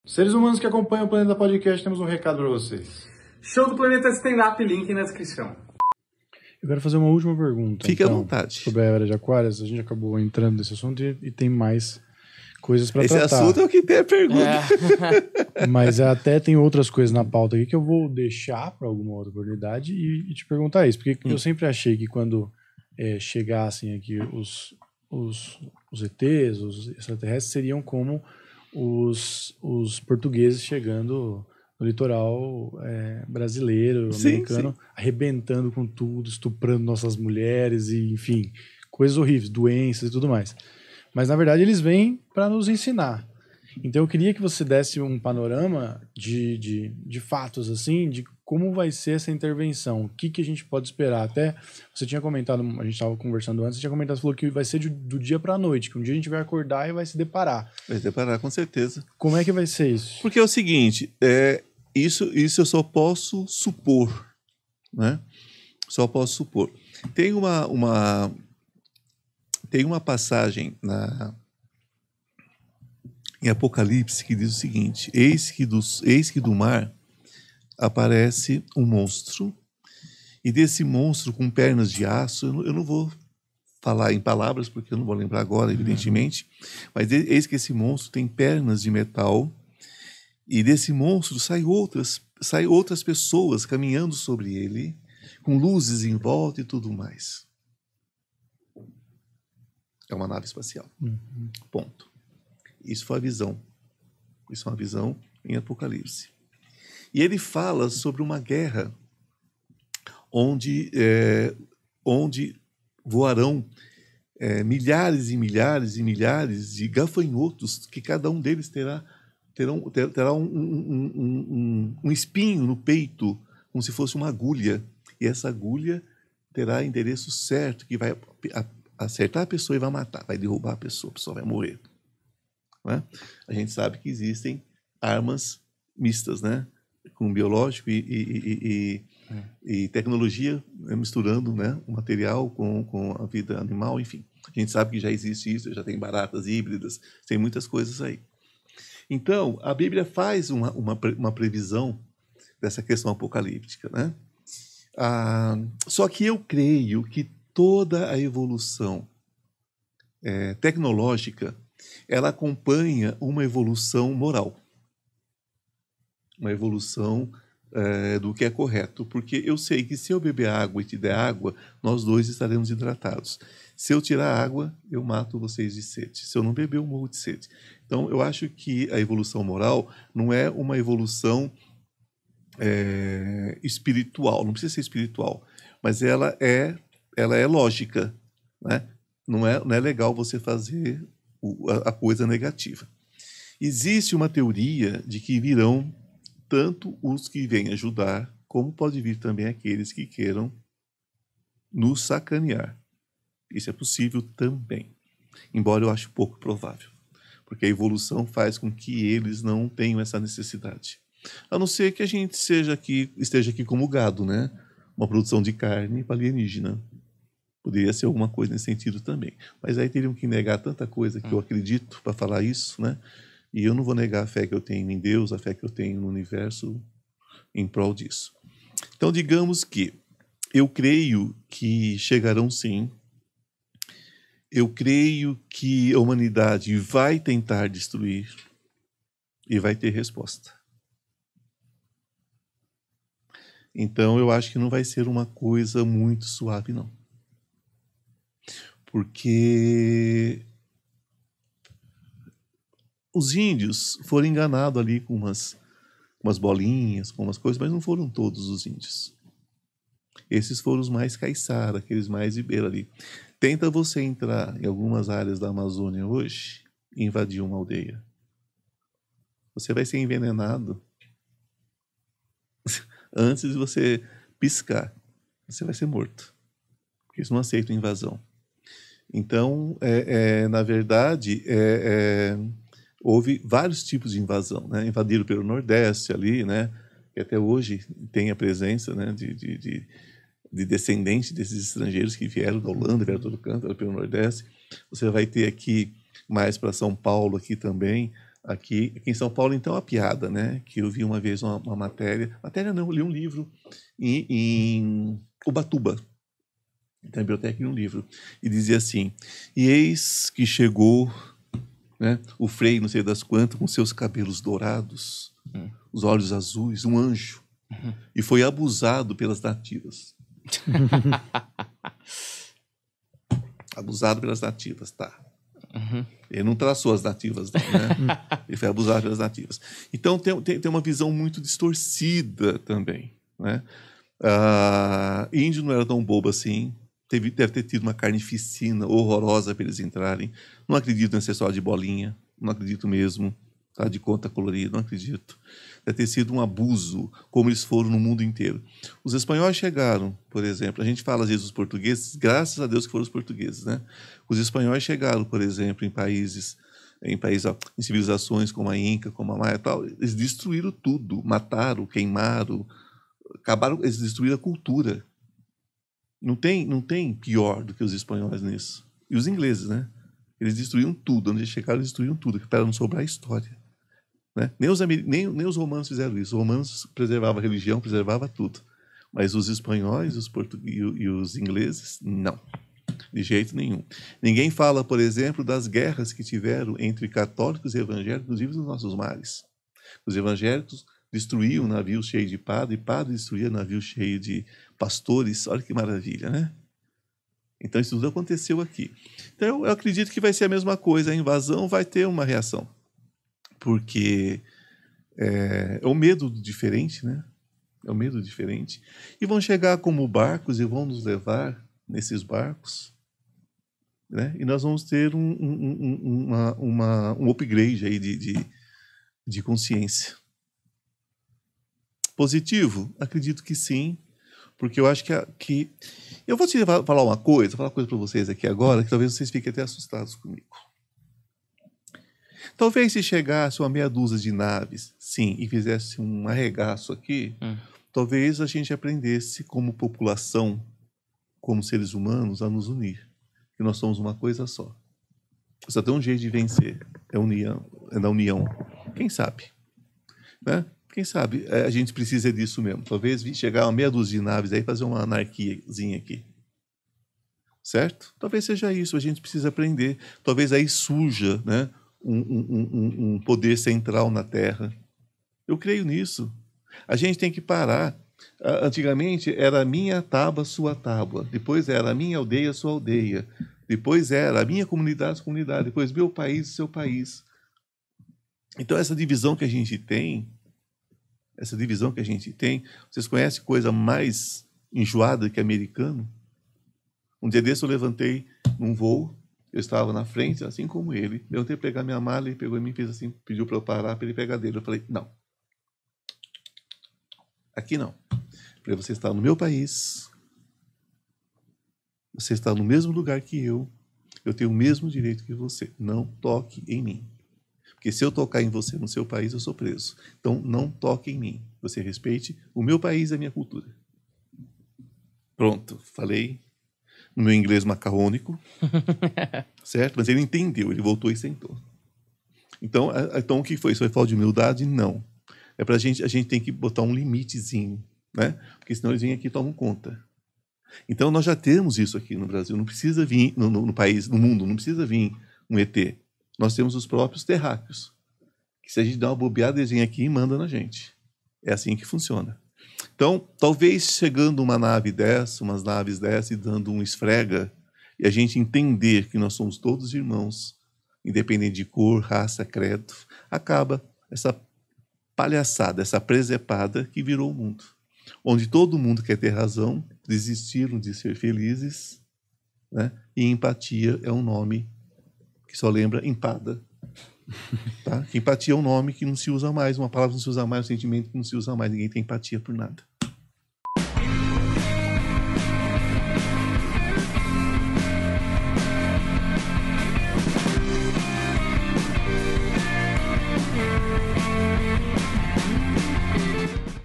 Seres humanos que acompanham o Planeta Podcast, temos um recado para vocês. Show do Planeta Stand-Up, link na descrição. Eu quero fazer uma última pergunta. Fique à vontade. Sobre a Era de Aquários, a gente acabou entrando nesse assunto e tem mais coisas para tratar. Esse assunto é o que tem a pergunta. Mas até tem outras coisas na pauta aqui que eu vou deixar para alguma outra oportunidade e te perguntar isso. Porque eu sempre achei que quando chegassem aqui os ETs, os extraterrestres, seriam como os portugueses chegando no litoral brasileiro, americano, sim, arrebentando com tudo, estuprando nossas mulheres e, enfim, coisas horríveis, doenças e tudo mais. Mas, na verdade, eles vêm para nos ensinar. Então, eu queria que você desse um panorama de fatos, assim, de como vai ser essa intervenção, o que a gente pode esperar. Até você tinha comentado, a gente estava conversando antes, você tinha comentado, falou que vai ser do dia para a noite, que um dia a gente vai acordar e vai se deparar. Vai se deparar, com certeza. Como é que vai ser isso? Porque é o seguinte, isso eu só posso supor, né? Só posso supor. Tem uma passagem em Apocalipse que diz o seguinte: eis que do mar aparece um monstro, e desse monstro com pernas de aço, eu não vou falar em palavras porque eu não vou lembrar agora, evidentemente, mas eis que esse monstro tem pernas de metal, e desse monstro saem outras pessoas caminhando sobre ele, com luzes em volta e tudo mais. É uma nave espacial. Ponto. Isso foi a visão. Isso é uma visão em Apocalipse. E ele fala sobre uma guerra onde voarão milhares e milhares e milhares de gafanhotos, que cada um deles terá um espinho no peito, como se fosse uma agulha. E essa agulha terá endereço certo, que vai acertar a pessoa e vai matar, vai derrubar a pessoa vai morrer. Não é? A gente sabe que existem armas mistas, né? Com biológico e tecnologia, misturando, né? O material com a vida animal, enfim. A gente sabe que já existe isso, já tem baratas híbridas, tem muitas coisas aí. Então, a Bíblia faz uma previsão dessa questão apocalíptica, né? Só que eu creio que toda a evolução tecnológica, ela acompanha uma evolução moral. Uma evolução do que é correto. Porque eu sei que se eu beber água e te der água, nós dois estaremos hidratados. Se eu tirar água, eu mato vocês de sede. Se eu não beber, eu morro de sede. Então, eu acho que a evolução moral não é uma evolução espiritual. Não precisa ser espiritual. Mas ela é lógica, né? Não é legal você fazer a coisa negativa. Existe uma teoria de que virão tanto os que vêm ajudar, como pode vir também aqueles que queiram nos sacanear. Isso é possível também, embora eu ache pouco provável, porque a evolução faz com que eles não tenham essa necessidade. A não ser que a gente esteja aqui como gado, né? Uma produção de carne alienígena. Poderia ser alguma coisa nesse sentido também. Mas aí teriam que negar tanta coisa que eu acredito para falar isso, né? E eu não vou negar a fé que eu tenho em Deus, a fé que eu tenho no universo em prol disso. Então, digamos que eu creio que chegarão sim. Eu creio que a humanidade vai tentar destruir e vai ter resposta. Então, eu acho que não vai ser uma coisa muito suave, não. Porque os índios foram enganados ali com umas bolinhas, com umas coisas, mas não foram todos os índios. Esses foram os mais caiçara, aqueles mais de beira ali. Tenta você entrar em algumas áreas da Amazônia hoje e invadir uma aldeia. Você vai ser envenenado antes de você piscar. Você vai ser morto. Porque eles não aceitam invasão. Então, na verdade, houve vários tipos de invasão, né? Invadiram pelo Nordeste ali, né? Que até hoje tem a presença, né? de descendentes desses estrangeiros que vieram da Holanda, vieram todo canto, pelo Nordeste. Você vai ter aqui, mais para São Paulo, aqui também, Aqui em São Paulo, então, a piada, né? Que eu vi uma vez uma matéria não, eu li um livro em Ubatuba, na biblioteca, li um livro, e dizia assim: e eis que chegou, né, o Frei, não sei das quantas, com seus cabelos dourados, os olhos azuis, um anjo, e foi abusado pelas nativas. Abusado pelas nativas, tá. Ele não traçou as nativas, não, né? Ele foi abusado pelas nativas. Então tem uma visão muito distorcida também, né? Índio não era tão bobo assim. Deve ter tido uma carnificina horrorosa para eles entrarem. Não acredito em acessório de bolinha. Não acredito mesmo. Tá? De conta colorida, não acredito. Deve ter sido um abuso, como eles foram no mundo inteiro. Os espanhóis chegaram, por exemplo. A gente fala às vezes os portugueses, graças a Deus que foram os portugueses, né? Os espanhóis chegaram, por exemplo, em civilizações como a Inca, como a Maia e tal. Eles destruíram tudo. Mataram, queimaram, acabaram, eles destruíram a cultura. Não tem pior do que os espanhóis nisso. E os ingleses, né? Eles destruíram tudo. Onde eles chegaram, eles destruíram tudo, para não sobrar história. Né? Nem os romanos fizeram isso. Os romanos preservavam a religião, preservavam tudo. Mas os espanhóis, os portugueses e os ingleses, não. De jeito nenhum. Ninguém fala, por exemplo, das guerras que tiveram entre católicos e evangélicos, inclusive nos nossos mares. Os evangélicos destruíam navios cheios de padre, e padre destruía navios cheios de pastores. Olha que maravilha, né? Então isso tudo aconteceu aqui. Então eu acredito que vai ser a mesma coisa. A invasão vai ter uma reação. Porque é o medo diferente, né? É o medo diferente. E vão chegar como barcos e vão nos levar nesses barcos, né? E nós vamos ter um upgrade aí de consciência. Positivo? Acredito que sim, porque eu acho que eu vou te falar uma coisa para vocês aqui agora, que talvez vocês fiquem até assustados comigo. Talvez se chegasse uma meia dúzia de naves, sim, e fizesse um arregaço aqui, talvez a gente aprendesse como população, como seres humanos, a nos unir. Que nós somos uma coisa só. Só tem um jeito de vencer. É na união. Quem sabe? Né? Quem sabe a gente precisa disso mesmo. Talvez chegar uma meia dúzia de naves aí e fazer uma anarquiazinha aqui. Certo? Talvez seja isso. A gente precisa aprender. Talvez aí surja, né, um poder central na Terra. Eu creio nisso. A gente tem que parar. Antigamente era a minha tábua, sua tábua. Depois era a minha aldeia, sua aldeia. Depois era a minha comunidade, sua comunidade. Depois meu país, seu país. Então essa divisão que a gente tem, vocês conhecem coisa mais enjoada que americano? Um dia desse eu levantei num voo, eu estava na frente, assim como ele. Levantei para pegar minha mala, ele pegou em mim e fez assim, pediu para eu parar, para ele pegar dele. Eu falei, não. Aqui não. Porque você está no meu país, você está no mesmo lugar que eu tenho o mesmo direito que você. Não toque em mim. Porque se eu tocar em você no seu país, eu sou preso. Então, não toque em mim. Você respeite o meu país e a minha cultura. Pronto, falei no meu inglês macarrônico, certo? Mas ele entendeu, ele voltou e sentou. Então o que foi? Isso foi falta de humildade? Não. É pra gente, a gente tem que botar um limitezinho, né? Porque senão eles vêm aqui e tomam conta. Então nós já temos isso aqui no Brasil. Não precisa vir no país, no mundo, não precisa vir um ET. Nós temos os próprios terráqueos. Que se a gente dá uma bobeada, eles vêm aqui e mandam na gente. É assim que funciona. Então, talvez chegando umas naves dessas e dando um esfrega, e a gente entender que nós somos todos irmãos, independente de cor, raça, credo, acaba essa palhaçada, essa presepada que virou o mundo. Onde todo mundo quer ter razão, desistiram de ser felizes, né? E empatia é um nome que só lembra empada. Tá? Empatia é um nome que não se usa mais, uma palavra que não se usa mais, um sentimento que não se usa mais. Ninguém tem empatia por nada.